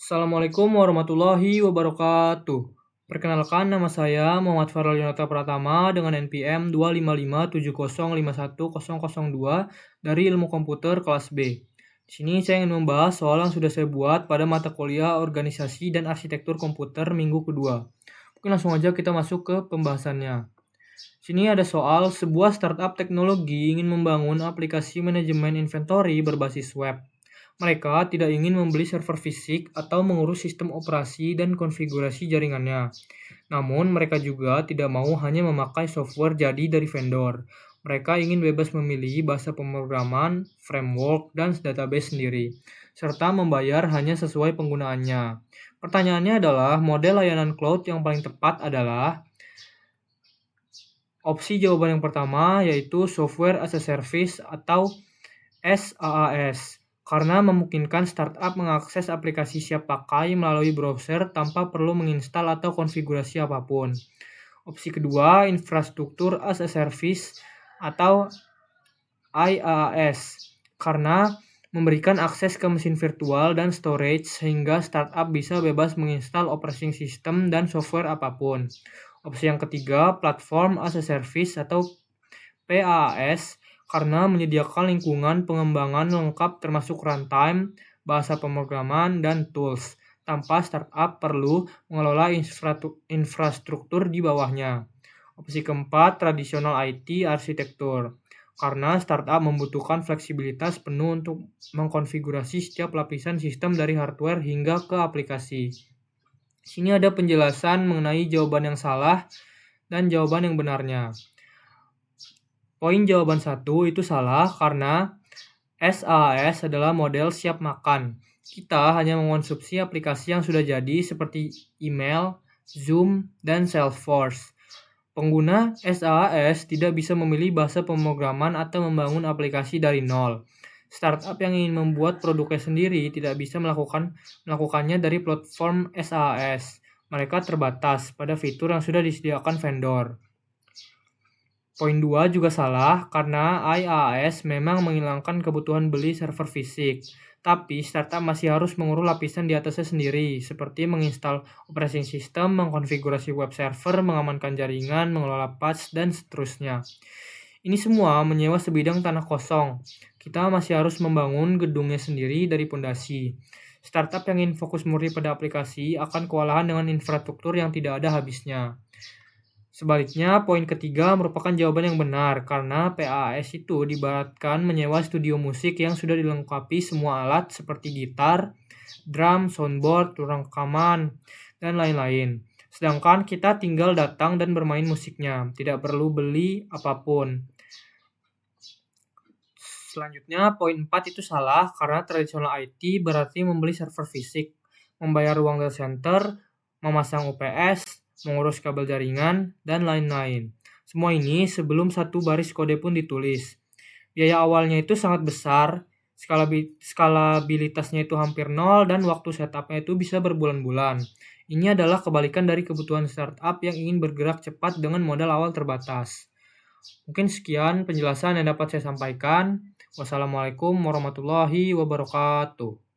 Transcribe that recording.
Assalamualaikum warahmatullahi wabarakatuh. Perkenalkan, nama saya Muhammad Farel Yunata Pratama dengan NPM 25570510002 dari Ilmu Komputer kelas B. Di sini saya ingin membahas soal yang sudah saya buat pada mata kuliah Organisasi dan Arsitektur Komputer minggu kedua. Mungkin langsung aja kita masuk ke pembahasannya. Sini ada soal sebuah startup teknologi ingin membangun aplikasi manajemen inventory berbasis web. Mereka tidak ingin membeli server fisik atau mengurus sistem operasi dan konfigurasi jaringannya. Namun, mereka juga tidak mau hanya memakai software jadi dari vendor. Mereka ingin bebas memilih bahasa pemrograman, framework, dan database sendiri, serta membayar hanya sesuai penggunaannya. Pertanyaannya adalah, model layanan cloud yang paling tepat adalah opsi jawaban yang pertama, yaitu Software as a Service atau SaaS, karena memungkinkan startup mengakses aplikasi siap pakai melalui browser tanpa perlu menginstal atau konfigurasi apapun. Opsi kedua, Infrastruktur as a Service atau IaaS, karena memberikan akses ke mesin virtual dan storage sehingga startup bisa bebas menginstal operating system dan software apapun. Opsi yang ketiga, Platform as a Service atau PaaS, karena menyediakan lingkungan pengembangan lengkap termasuk runtime, bahasa pemrograman, dan tools, tanpa startup perlu mengelola infrastruktur di bawahnya. Opsi keempat, tradisional IT arsitektur, karena startup membutuhkan fleksibilitas penuh untuk mengkonfigurasi setiap lapisan sistem dari hardware hingga ke aplikasi. Sini ada penjelasan mengenai jawaban yang salah dan jawaban yang benarnya. Poin jawaban 1 itu salah karena SaaS adalah model siap makan. Kita hanya mengonsumsi aplikasi yang sudah jadi seperti email, Zoom, dan Salesforce. Pengguna SaaS tidak bisa memilih bahasa pemrograman atau membangun aplikasi dari nol. Startup yang ingin membuat produknya sendiri tidak bisa melakukannya dari platform SaaS. Mereka terbatas pada fitur yang sudah disediakan vendor. Poin 2 juga salah karena IaaS memang menghilangkan kebutuhan beli server fisik, tapi startup masih harus mengurus lapisan di atasnya sendiri, seperti menginstal operating system, mengkonfigurasi web server, mengamankan jaringan, mengelola patch, dan seterusnya. Ini semua menyewa sebidang tanah kosong. Kita masih harus membangun gedungnya sendiri dari pondasi. Startup yang ingin fokus murni pada aplikasi akan kewalahan dengan infrastruktur yang tidak ada habisnya. Sebaliknya, poin ketiga merupakan jawaban yang benar karena PaaS itu diibaratkan menyewa studio musik yang sudah dilengkapi semua alat seperti gitar, drum, soundboard, ruang rekaman, dan lain-lain. Sedangkan kita tinggal datang dan bermain musiknya, tidak perlu beli apapun. Selanjutnya, poin 4 itu salah karena tradisional IT berarti membeli server fisik, membayar ruang data center, memasang UPS, mengurus kabel jaringan, dan lain-lain. Semua ini sebelum satu baris kode pun ditulis. Biaya awalnya itu sangat besar, skalabilitasnya itu hampir nol, dan waktu setupnya itu bisa berbulan-bulan. Ini adalah kebalikan dari kebutuhan startup yang ingin bergerak cepat dengan modal awal terbatas. Mungkin sekian penjelasan yang dapat saya sampaikan. Wassalamualaikum warahmatullahi wabarakatuh.